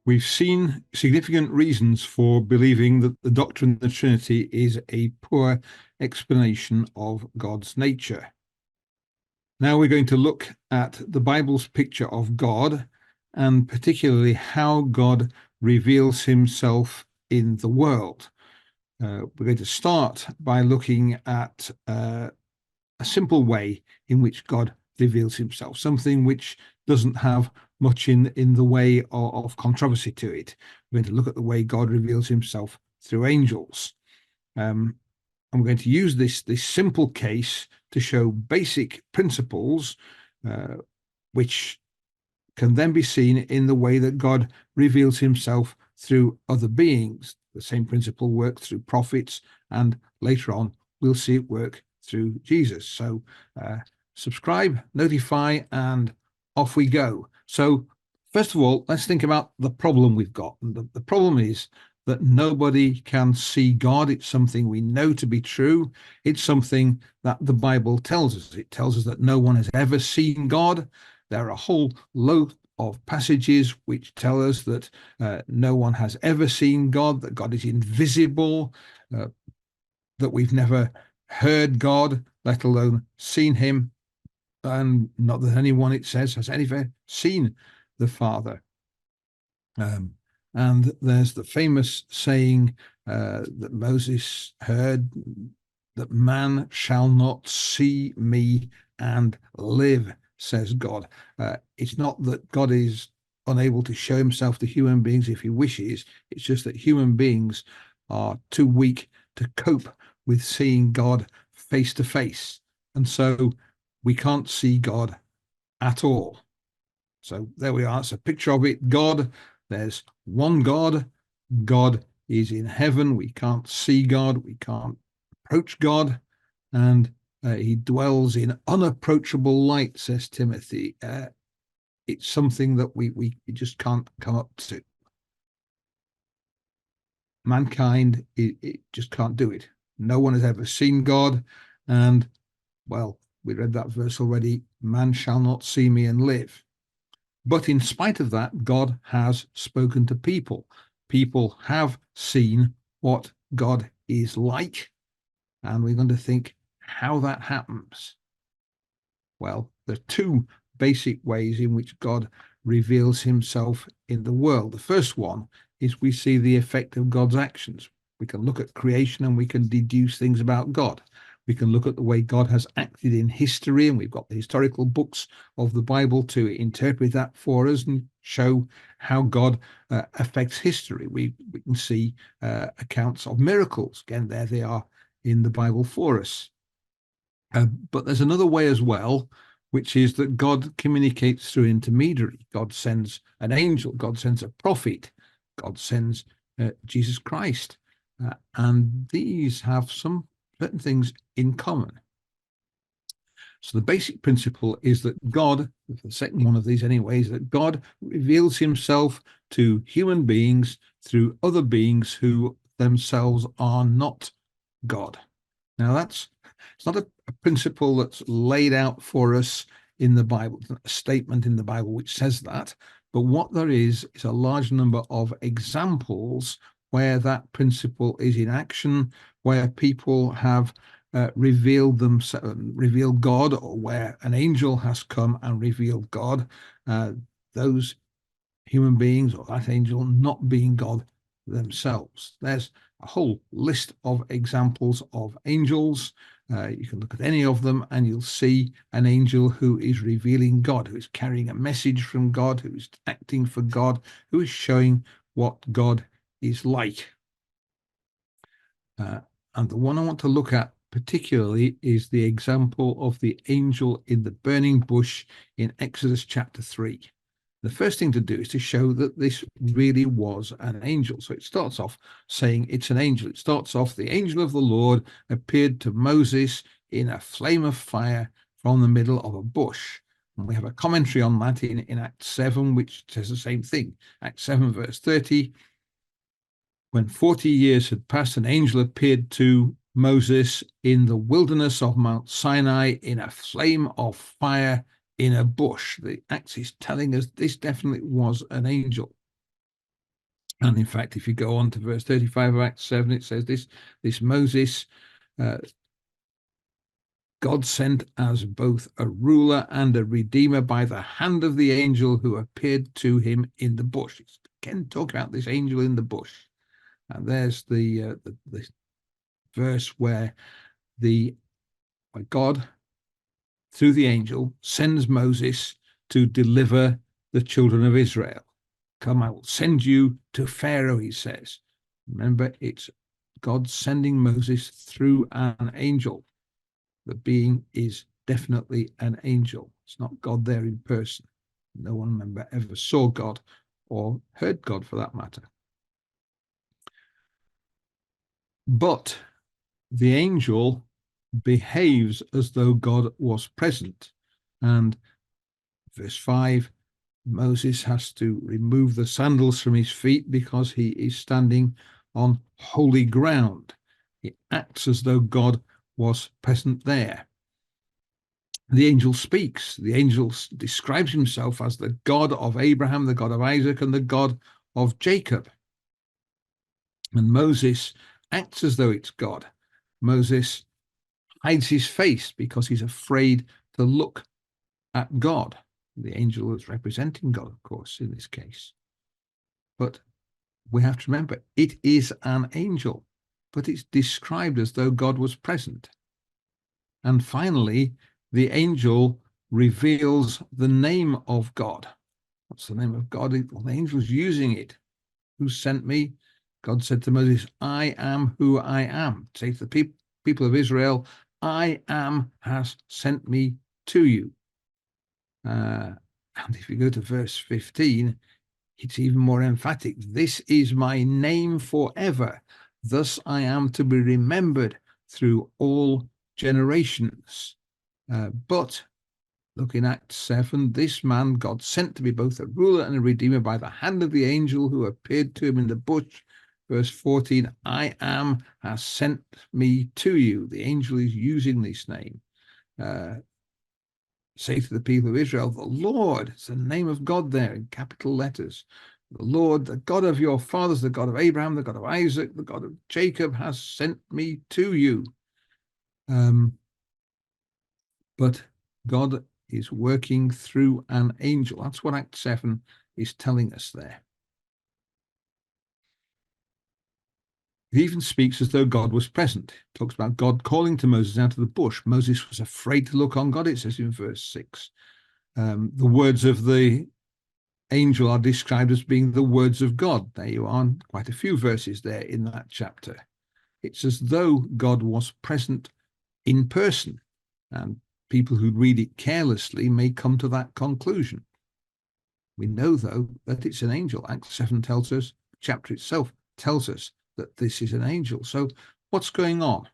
We've seen significant reasons for believing that the doctrine of the Trinity is a poor explanation of God's nature. Now we're going to look at the Bible's picture of God, and particularly how God reveals himself in the world. We're going to start by looking at a simple way in which God reveals himself, something which doesn't have much in the way of controversy to it. We're going to look at the way God reveals himself through angels. And we're going to use this simple case to show basic principles which can then be seen in the way that God reveals himself through other beings. The same principle works through prophets, and later on we'll see it work through Jesus. So subscribe, notify, and off we go. So first of all, let's think about the problem we've got. And the problem is that nobody can see God. It's something we know to be true. It's something that the Bible tells us. It tells us that no one has ever seen God. There are a whole load of passages which tell us that no one has ever seen God, that God is invisible, that we've never heard God, let alone seen him, and not that anyone, it says, has ever seen the Father. And there's the famous saying that Moses heard, that man shall not see me and live, says God. It's not that God is unable to show himself to human beings if he wishes. It's just that human beings are too weak to cope with seeing God face to face. And so we can't see God at all. So there we are. It's a picture of it. God, there's one God. God is in heaven. We can't see God. We can't approach God. And he dwells in unapproachable light, says Timothy. It's something that we just can't come up to. Mankind, it just can't do it. No one has ever seen God. And, well, we read that verse already. Man shall not see me and live. But in spite of that, God has spoken to people. People have seen what God is like. And we're going to think how that happens. Well, there are two basic ways in which God reveals himself in the world. The first one is we see the effect of God's actions. We can look at creation and we can deduce things about God. We can look at the way God has acted in history, and we've got the historical books of the Bible to interpret that for us and show how God affects history. We can see accounts of miracles. Again, there they are in the Bible for us. But there's another way as well, which is that God communicates through intermediary. God sends an angel, God sends a prophet, God sends Jesus Christ. And these have some certain things in common. So the basic principle is that God, the second one of these anyway, is that God reveals himself to human beings through other beings who themselves are not God. Now it's not a principle that's laid out for us in the Bible, a statement in the Bible which says that, but what there is a large number of examples where that principle is in action, where people have revealed God, or where an angel has come and revealed God, those human beings or that angel not being God themselves. There's a whole list of examples of angels. You can look at any of them and you'll see an angel who is revealing God, who is carrying a message from God, who is acting for God, who is showing what God is like. And the one I want to look at particularly is the example of the angel in the burning bush in Exodus chapter 3. The first thing to do is to show that this really was an angel. So it starts off saying it's an angel. It starts off, the angel of the Lord appeared to Moses in a flame of fire from the middle of a bush. And we have a commentary on that in Acts 7, which says the same thing. Acts 7, verse 30. When 40 years had passed, an angel appeared to Moses in the wilderness of Mount Sinai in a flame of fire in a bush. The Acts is telling us this definitely was an angel. And in fact, if you go on to verse 35 of Acts 7, it says this Moses, God sent as both a ruler and a redeemer by the hand of the angel who appeared to him in the bush. It's again talk about this angel in the bush. And there's the verse where God, through the angel, sends Moses to deliver the children of Israel. Come, I will send you to Pharaoh, he says. Remember, it's God sending Moses through an angel. The being is definitely an angel. It's not God there in person. No one, remember, ever saw God or heard God for that matter. But the angel behaves as though God was present. And verse 5, Moses has to remove the sandals from his feet because he is standing on holy ground. He acts as though God was present there. The angel speaks. The angel describes himself as the God of Abraham, the God of Isaac, and the God of Jacob. And Moses acts as though it's God. Moses hides his face because he's afraid to look at God. The angel is representing God, of course, in this case. But we have to remember, it is an angel, but it's described as though God was present. And finally, the angel reveals the name of God. What's the name of God? Well, the angel's using it. Who sent me? God said to Moses, I am who I am. Say to the people of Israel, I am has sent me to you. And if you go to verse 15, it's even more emphatic. This is my name forever. Thus I am to be remembered through all generations. But look in Acts 7, this man God sent to be both a ruler and a redeemer by the hand of the angel who appeared to him in the bush. Verse 14, I am has sent me to you. The angel is using this name. Say to the people of Israel, the Lord, it's the name of God there in capital letters. The Lord, the God of your fathers, the God of Abraham, the God of Isaac, the God of Jacob has sent me to you. But God is working through an angel. That's what Act 7 is telling us there. He even speaks as though God was present. He talks about God calling to Moses out of the bush. Moses was afraid to look on God, it says in verse 6. The words of the angel are described as being the words of God. There you are, quite a few verses there in that chapter. It's as though God was present in person, and people who read it carelessly may come to that conclusion. We know, though, that it's an angel. Acts 7 tells us, the chapter itself tells us that this is an angel. So what's going on?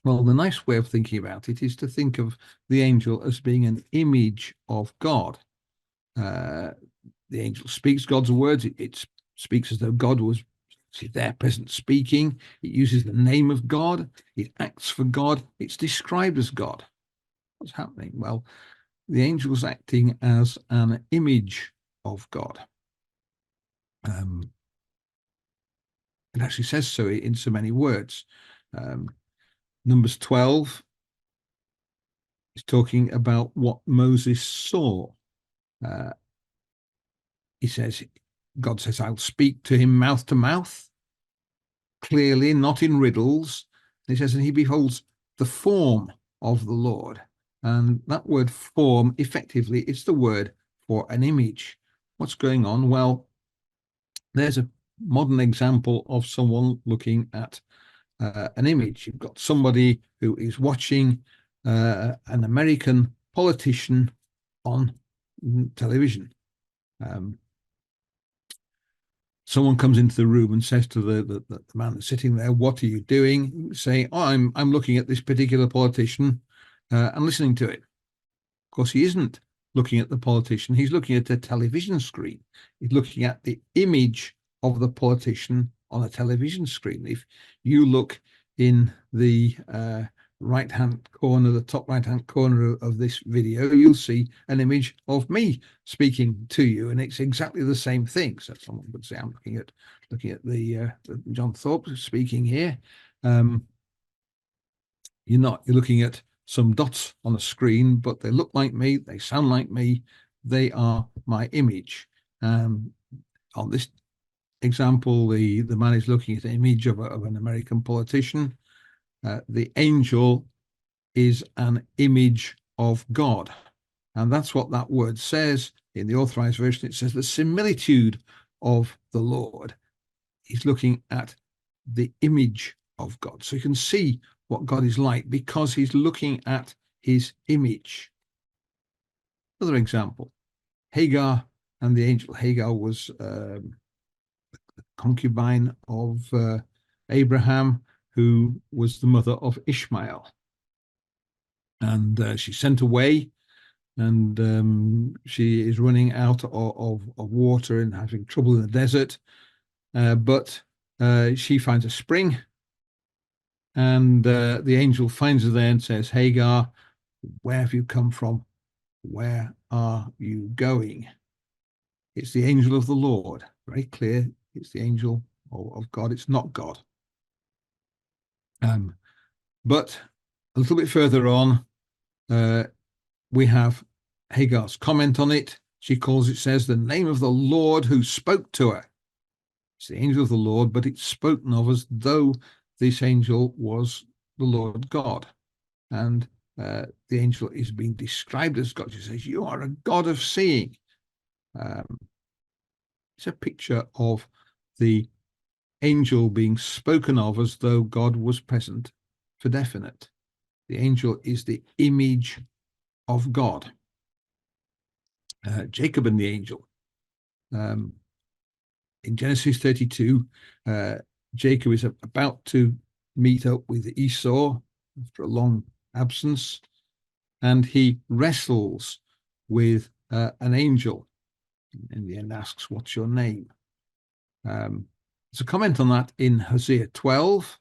Well, the nice way of thinking about it is to think of the angel as being an image of God. The angel speaks God's words. It speaks as though God was there present speaking. It uses the name of God. It acts for God. It's described as God. What's happening? Well, the angel's acting as an image of God. It actually says so in so many words. Numbers 12 is talking about what Moses saw. He says, God says, I'll speak to him mouth to mouth, clearly, not in riddles. And he says, and he beholds the form of the Lord. And that word form, effectively, it's the word for an image. What's going on? Well, there's a modern example of someone looking at an image. You've got somebody who is watching an American politician on television. Someone comes into the room and says to the man that's sitting there, what are you doing? Say, oh, I'm looking at this particular politician and listening to it. Of course, he isn't looking at the politician. He's looking at a television screen. He's looking at the image of the politician on a television screen. If you look in the right-hand corner, the top right-hand corner of this video, you'll see an image of me speaking to you, and it's exactly the same thing. So someone would say, I'm looking at the John Thorpe speaking here. You're not. You're looking at some dots on a screen, but they look like me. They sound like me. They are my image. On this example, the man is looking at an image of an American politician. The angel is an image of God. And that's what that word says in the Authorized Version. It says the similitude of the Lord. He's looking at the image of God. So you can see what God is like because he's looking at his image. Another example, Hagar and the angel. Hagar was the concubine of Abraham, who was the mother of Ishmael. And she's sent away, and she is running out of water and having trouble in the desert. But she finds a spring, and the angel finds her there and says, Hagar, where have you come from? Where are you going? It's the angel of the Lord. Very clear. It's the angel of God. It's not God. But a little bit further on, we have Hagar's comment on it. She calls it, says, the name of the Lord who spoke to her. It's the angel of the Lord, but it's spoken of as though this angel was the Lord God. And the angel is being described as God. She says, you are a God of seeing. It's a picture of the angel being spoken of as though God was present for definite. The angel is the image of God. Jacob and the angel. In Genesis 32, Jacob is about to meet up with Esau after a long absence, and he wrestles with an angel. In the end, asks, what's your name? There's a comment on that in Hosea 12.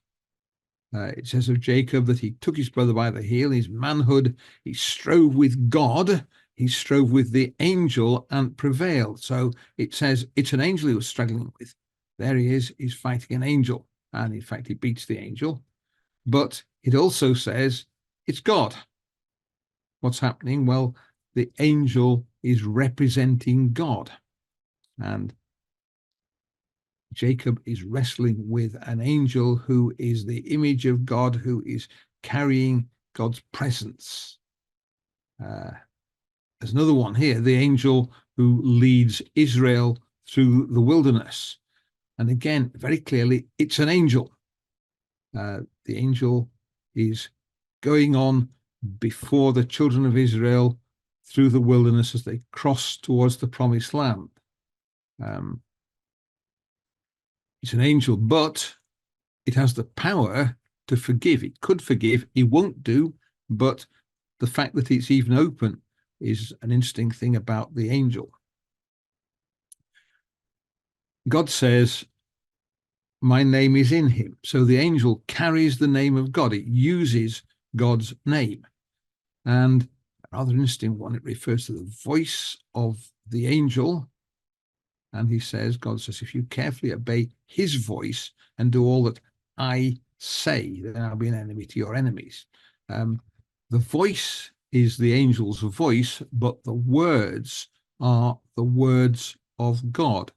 It says of Jacob that he took his brother by the heel, his manhood, he strove with God, he strove with the angel and prevailed. So it says it's an angel he was struggling with. There he is, he's fighting an angel. And in fact, he beats the angel. But it also says it's God. What's happening? Well, the angel is representing God. And Jacob is wrestling with an angel who is the image of God, who is carrying God's presence. There's another one here, the angel who leads Israel through the wilderness. And again, very clearly, it's an angel. The angel is going on before the children of Israel through the wilderness as they cross towards the promised land. It's an angel, but it has the power to forgive. It could forgive, it won't do, but the fact that it's even open is an interesting thing about the angel. God says, my name is in him. So the angel carries the name of God. It uses God's name. And a rather interesting one, it refers to the voice of the angel. And he says, God says, if you carefully obey his voice and do all that I say, then I'll be an enemy to your enemies. The voice is the angel's voice, but the words are the words of God.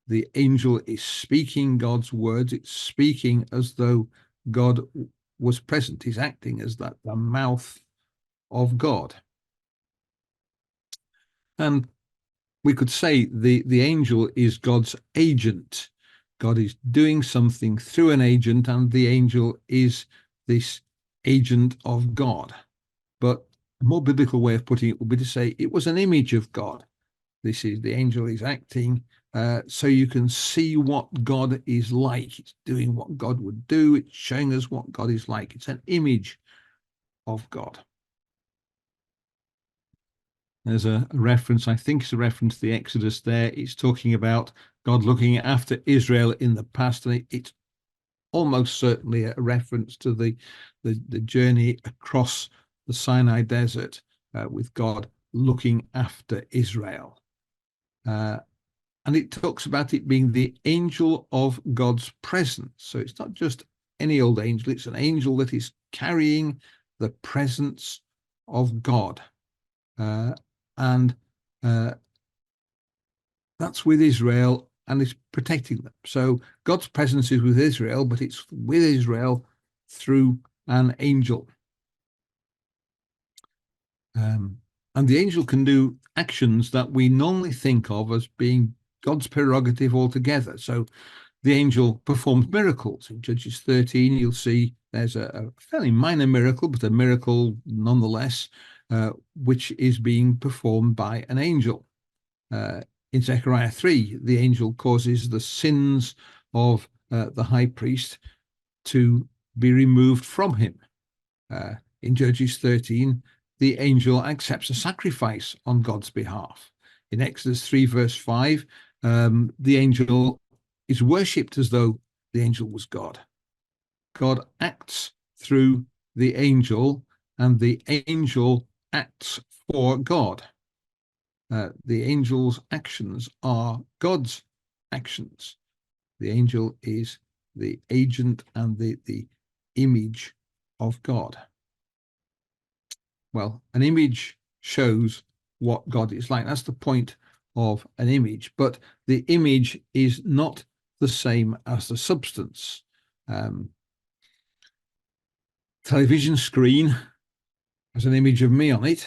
The angel is speaking God's words. It's speaking as though God was present. He's acting as the mouth of God. And we could say the angel is God's agent. God is doing something through an agent, and the angel is this agent of God. But a more biblical way of putting it would be to say it was an image of God. This is the angel is acting so you can see what God is like. It's doing what God would do. It's showing us what God is like. It's an image of God. There's a reference, I think it's a reference to the Exodus there. It's talking about God looking after Israel in the past, and it's almost certainly a reference to the journey across the Sinai desert with God looking after Israel. And it talks about it being the angel of God's presence. So it's not just any old angel, it's an angel that is carrying the presence of God. And that's with Israel and is protecting them. So God's presence is with Israel, but it's with Israel through an angel. And the angel can do actions that we normally think of as being God's prerogative altogether. So the angel performs miracles. In Judges 13, you'll see there's a fairly minor miracle, but a miracle nonetheless, which is being performed by an angel. In Zechariah 3, the angel causes the sins of the high priest to be removed from him. In Judges 13, the angel accepts a sacrifice on God's behalf. In Exodus 3, verse 5, the angel is worshipped as though the angel was God. God acts through the angel, and the angel acts for God. The angel's actions are God's actions. The angel is the agent and the image of God. Well, an image shows what God is like. That's the point of an image, but the image is not the same as the substance. Television screen has an image of me on it,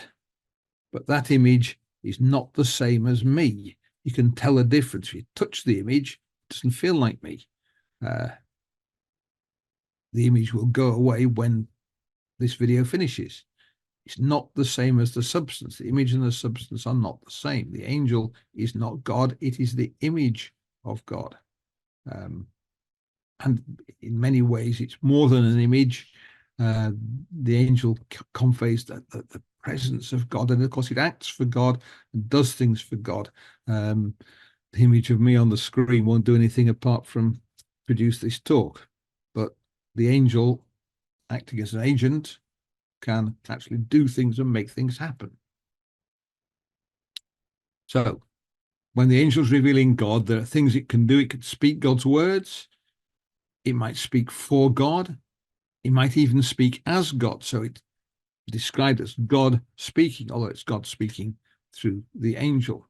but that image is not the same as me. You can tell a difference. If you touch the image, it doesn't feel like me. The image will go away when this video finishes. It's not the same as the substance. The image and the substance are not the same. The angel is not God. It is the image of God. And in many ways, it's more than an image. The angel conveys the presence of God, and of course it acts for God and does things for God. The image of me on the screen won't do anything apart from produce this talk, but the angel, acting as an agent, can actually do things and make things happen. So when the angel's revealing God, there are things it can do. It can speak God's words. It might speak for God. It might even speak as God. So it's described as God speaking, although it's God speaking through the angel.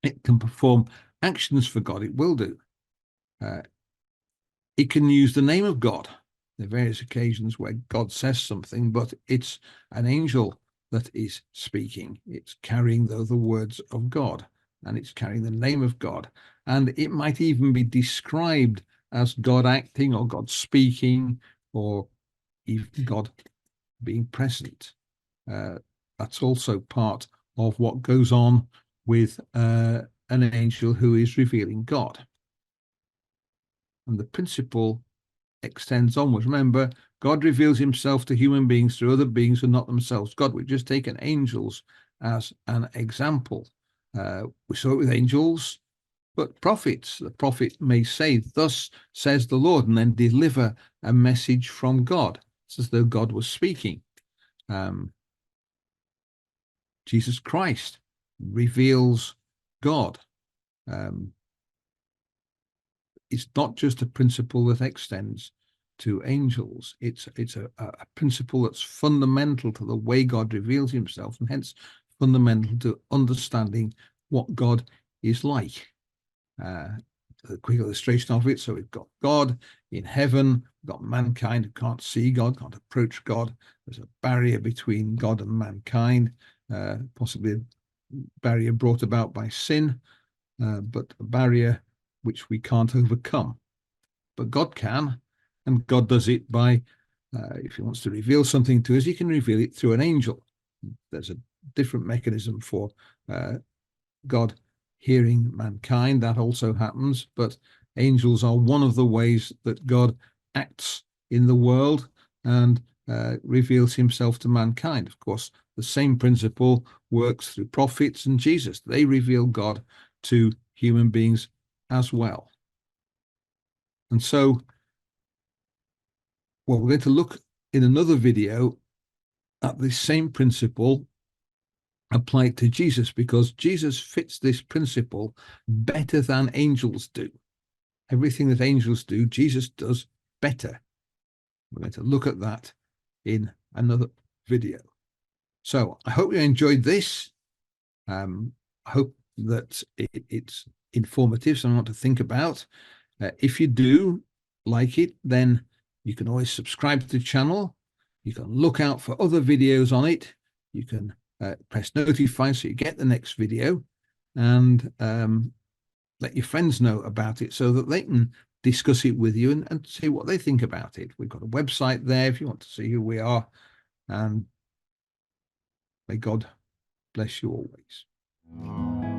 It can perform actions for God. It will do. It can use the name of God. There are various occasions where God says something, but it's an angel that is speaking. It's carrying the words of God, and it's carrying the name of God. And it might even be described as God acting or God speaking or even God being present. That's also part of what goes on with an angel who is revealing God. And the principle extends onwards. Remember, God reveals himself to human beings through other beings who are not themselves God. We've just taken angels as an example. We saw it with angels, but prophets. The prophet may say, "Thus says the Lord," and then deliver a message from God. It's as though God was speaking. Jesus Christ reveals God. It's not just a principle that extends to angels. It's a principle that's fundamental to the way God reveals himself, and hence fundamental to understanding what God is like. A quick illustration of it. So we've got God in heaven, we've got mankind who can't see God, can't approach God. There's a barrier between God and mankind, possibly a barrier brought about by sin, but a barrier which we can't overcome. But God can, and God does it by, if he wants to reveal something to us, he can reveal it through an angel. There's a different mechanism for God hearing mankind. That also happens, but angels are one of the ways that God acts in the world and reveals himself to mankind. Of course, the same principle works through prophets and Jesus. They reveal God to human beings as well. And so Well, we're going to look in another video at the same principle applied to Jesus, because Jesus fits this principle better than angels do. Everything that angels do, Jesus does better. We're going to look at that in another video. So I hope you enjoyed this. I hope that it's informative, something to think about. If you do like it, then you can always subscribe to the channel. You can look out for other videos on it. You can press notify so you get the next video, and let your friends know about it so that they can discuss it with you and see what they think about it. We've got a website there if you want to see who we are, and may God bless you always.